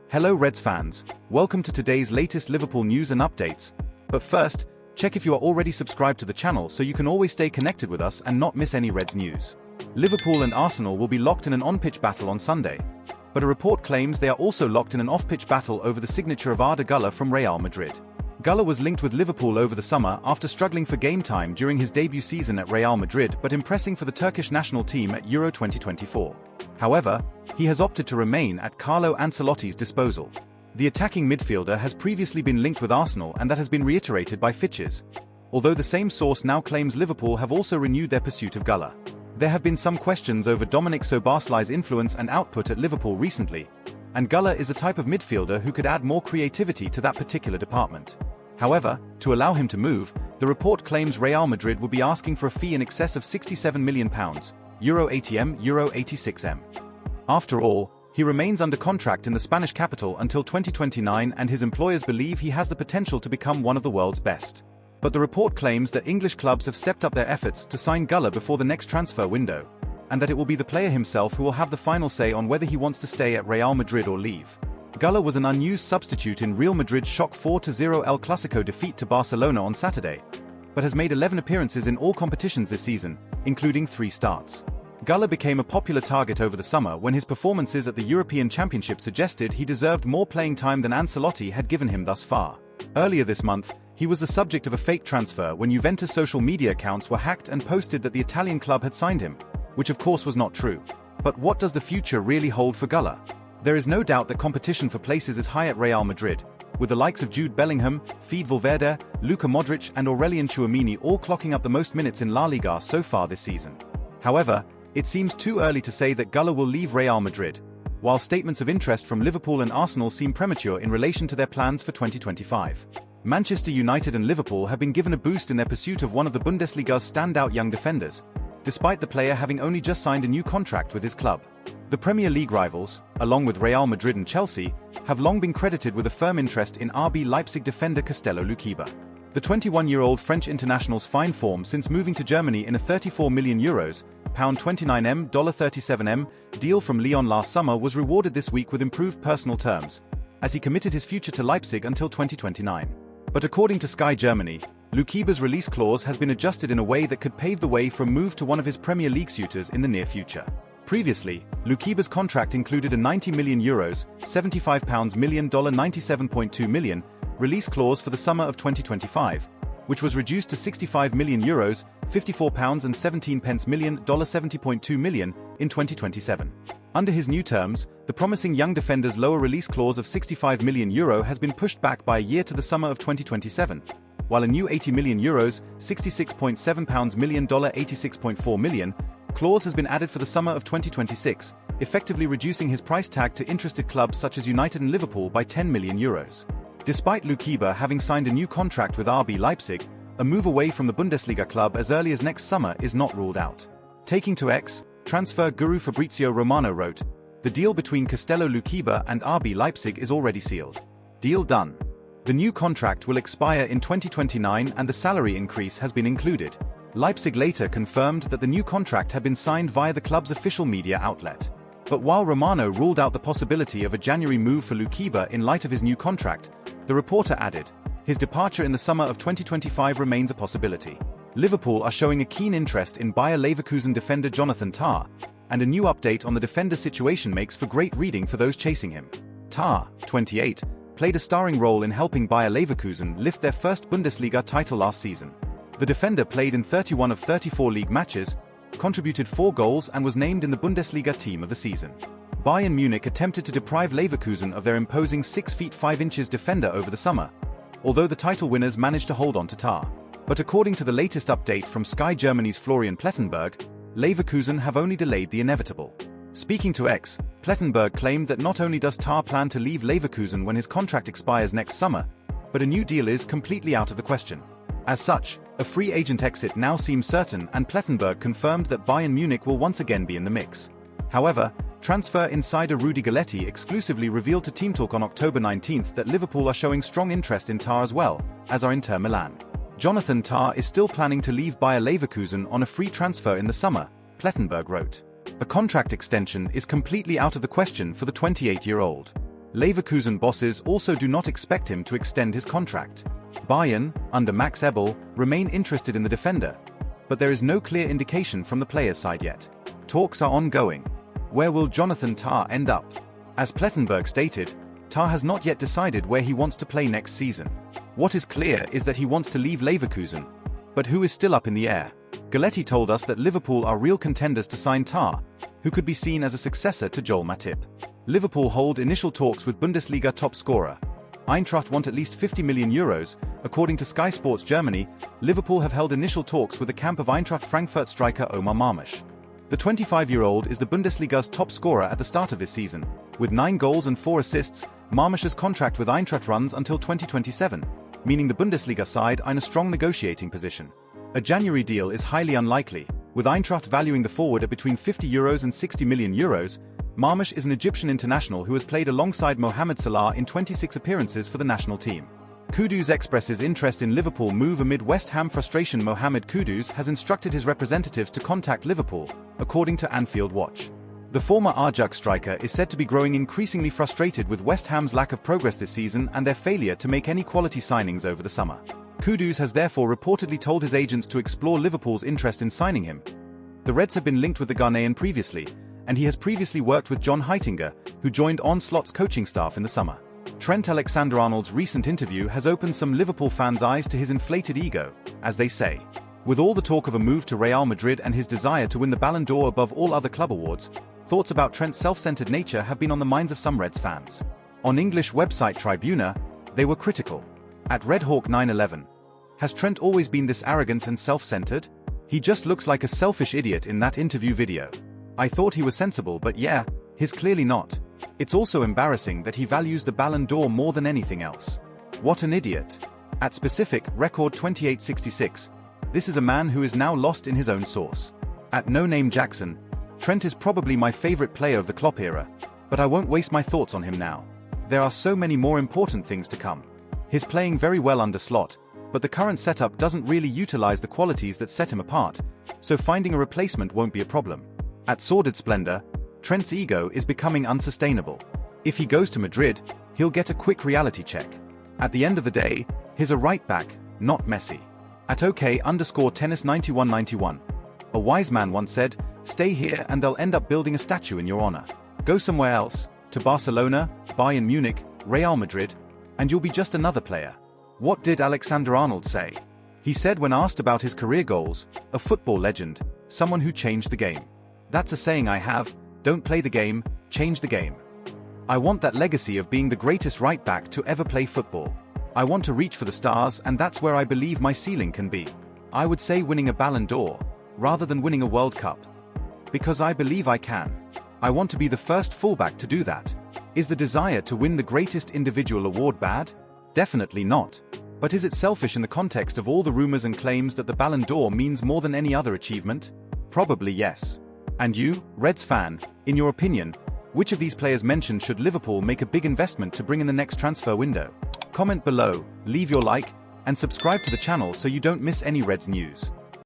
Hello Reds fans, welcome to today's latest Liverpool news and updates. But first, check if you are already subscribed to the channel so you can always stay connected with us and not miss any Reds news. Liverpool and Arsenal will be locked in an on-pitch battle on Sunday. But a report claims they are also locked in an off-pitch battle over the signature of Arda Gulla from Real Madrid. Gulla was linked with Liverpool over the summer after struggling for game time during his debut season at Real Madrid but impressing for the Turkish national team at Euro 2024. However, he has opted to remain at Carlo Ancelotti's disposal. The attacking midfielder has previously been linked with Arsenal and that has been reiterated by Fitches. Although the same source now claims Liverpool have also renewed their pursuit of Gulla. There have been some questions over Dominic Szoboszlai's influence and output at Liverpool recently, and Gulla is a type of midfielder who could add more creativity to that particular department. However, to allow him to move, the report claims Real Madrid will be asking for a fee in excess of £67 million, Euro 80M, Euro 86M. After all, he remains under contract in the Spanish capital until 2029 and his employers believe he has the potential to become one of the world's best. But the report claims that English clubs have stepped up their efforts to sign Gulla before the next transfer window, and that it will be the player himself who will have the final say on whether he wants to stay at Real Madrid or leave. Gulla was an unused substitute in Real Madrid's shock 4-0 El Clasico defeat to Barcelona on Saturday, but has made 11 appearances in all competitions this season, including 3 starts. Gulla became a popular target over the summer when his performances at the European Championship suggested he deserved more playing time than Ancelotti had given him thus far. Earlier this month, he was the subject of a fake transfer when Juventus social media accounts were hacked and posted that the Italian club had signed him, which of course was not true. But what does the future really hold for Gulla? There is no doubt that competition for places is high at Real Madrid, with the likes of Jude Bellingham, Fede Valverde, Luka Modric and Aurelio Tchouameni all clocking up the most minutes in La Liga so far this season. However, it seems too early to say that Gulla will leave Real Madrid, while statements of interest from Liverpool and Arsenal seem premature in relation to their plans for 2025. Manchester United and Liverpool have been given a boost in their pursuit of one of the Bundesliga's standout young defenders, despite the player having only just signed a new contract with his club. The Premier League rivals, along with Real Madrid and Chelsea, have long been credited with a firm interest in RB Leipzig defender Castello Lukiba. The 21-year-old French international's fine form since moving to Germany in a €34 million, £29M, $37M, deal from Lyon last summer was rewarded this week with improved personal terms, as he committed his future to Leipzig until 2029. But according to Sky Germany, Lukiba's release clause has been adjusted in a way that could pave the way for a move to one of his Premier League suitors in the near future. Previously, Lukiba's contract included a €90 million, £75 million, $97.2 million, release clause for the summer of 2025, which was reduced to €65 million, £54.17 million, $70.2 million, in 2027. Under his new terms, the promising young defender's lower release clause of €65 million has been pushed back by a year to the summer of 2027, while a new €80 million, £66.7 million, $86.4 million, clause has been added for the summer of 2026, effectively reducing his price tag to interested clubs such as United and Liverpool by €10 million. Despite Lukiba having signed a new contract with RB Leipzig, a move away from the Bundesliga club as early as next summer is not ruled out. Taking to X, transfer guru Fabrizio Romano wrote, "The deal between Castello Lukiba and RB Leipzig is already sealed. Deal done. The new contract will expire in 2029 and the salary increase has been included." Leipzig later confirmed that the new contract had been signed via the club's official media outlet. But while Romano ruled out the possibility of a January move for Lukiba in light of his new contract, the reporter added, his departure in the summer of 2025 remains a possibility. Liverpool are showing a keen interest in Bayer Leverkusen defender Jonathan Tah, and a new update on the defender's situation makes for great reading for those chasing him. Tah, 28, played a starring role in helping Bayer Leverkusen lift their first Bundesliga title last season. The defender played in 31 of 34 league matches, contributed 4 goals and was named in the Bundesliga team of the season. Bayern Munich attempted to deprive Leverkusen of their imposing 6 feet 5 inches defender over the summer, although the title winners managed to hold on to Tah. But according to the latest update from Sky Germany's Florian Plettenberg, Leverkusen have only delayed the inevitable. Speaking to X, Plettenberg claimed that not only does Tah plan to leave Leverkusen when his contract expires next summer, but a new deal is completely out of the question. As such, a free agent exit now seems certain and Plettenberg confirmed that Bayern Munich will once again be in the mix. However, transfer insider Rudy Galletti exclusively revealed to Team Talk on October 19 that Liverpool are showing strong interest in Tah as well, as are Inter Milan. Jonathan Tah is still planning to leave Bayer Leverkusen on a free transfer in the summer, Plettenberg wrote. A contract extension is completely out of the question for the 28-year-old. Leverkusen bosses also do not expect him to extend his contract. Bayern, under Max Ebel, remain interested in the defender, but there is no clear indication from the player's side yet. Talks are ongoing. Where will Jonathan Tah end up? As Plettenberg stated, Tah has not yet decided where he wants to play next season. What is clear is that he wants to leave Leverkusen, but who is still up in the air. Galletti told us that Liverpool are real contenders to sign Tah, who could be seen as a successor to Joel Matip. Liverpool hold initial talks with Bundesliga top scorer. Eintracht want at least 50 million euros. According to Sky Sports Germany, Liverpool have held initial talks with the camp of Eintracht Frankfurt striker Omar Marmush. The 25-year-old is the Bundesliga's top scorer at the start of this season. With 9 goals and 4 assists, Marmush's contract with Eintracht runs until 2027, meaning the Bundesliga side are in a strong negotiating position. A January deal is highly unlikely, with Eintracht valuing the forward at between €50 and €60 million. Marmush is an Egyptian international who has played alongside Mohamed Salah in 26 appearances for the national team. Kudus expresses interest in Liverpool move amid West Ham frustration. Mohamed Kudus has instructed his representatives to contact Liverpool, according to Anfield Watch. The former Ajax striker is said to be growing increasingly frustrated with West Ham's lack of progress this season and their failure to make any quality signings over the summer. Kudus has therefore reportedly told his agents to explore Liverpool's interest in signing him. The Reds have been linked with the Ghanaian previously, and he has previously worked with John Heitinger, who joined Onslaught's coaching staff in the summer. Trent Alexander-Arnold's recent interview has opened some Liverpool fans' eyes to his inflated ego, as they say. With all the talk of a move to Real Madrid and his desire to win the Ballon d'Or above all other club awards, thoughts about Trent's self-centered nature have been on the minds of some Reds fans. On English website Tribuna, they were critical. At Redhawk 911, has Trent always been this arrogant and self-centered? He just looks like a selfish idiot in that interview video. I thought he was sensible, but yeah, he's clearly not. It's also embarrassing that he values the Ballon d'Or more than anything else. What an idiot. At specific, record 2866, this is a man who is now lost in his own sauce. At No Name Jackson, Trent is probably my favorite player of the Klopp era, but I won't waste my thoughts on him now. There are so many more important things to come. He's playing very well under Slot, but the current setup doesn't really utilize the qualities that set him apart, so finding a replacement won't be a problem. At Sordid Splendor, Trent's ego is becoming unsustainable. If he goes to Madrid, he'll get a quick reality check. At the end of the day, he's a right back, not Messi. At OK_tennis9191, a wise man once said, stay here and they'll end up building a statue in your honor. Go somewhere else, to Barcelona, Bayern Munich, Real Madrid, and you'll be just another player. What did Alexander-Arnold say? He said when asked about his career goals, a football legend, someone who changed the game. That's a saying I have, don't play the game, change the game. I want that legacy of being the greatest right back to ever play football. I want to reach for the stars, and that's where I believe my ceiling can be. I would say winning a Ballon d'Or, rather than winning a World Cup. Because I believe I can. I want to be the first fullback to do that. Is the desire to win the greatest individual award bad? Definitely not. But is it selfish in the context of all the rumors and claims that the Ballon d'Or means more than any other achievement? Probably yes. And you, Reds fan, in your opinion, which of these players mentioned should Liverpool make a big investment to bring in the next transfer window? Comment below, leave your like, and subscribe to the channel so you don't miss any Reds news.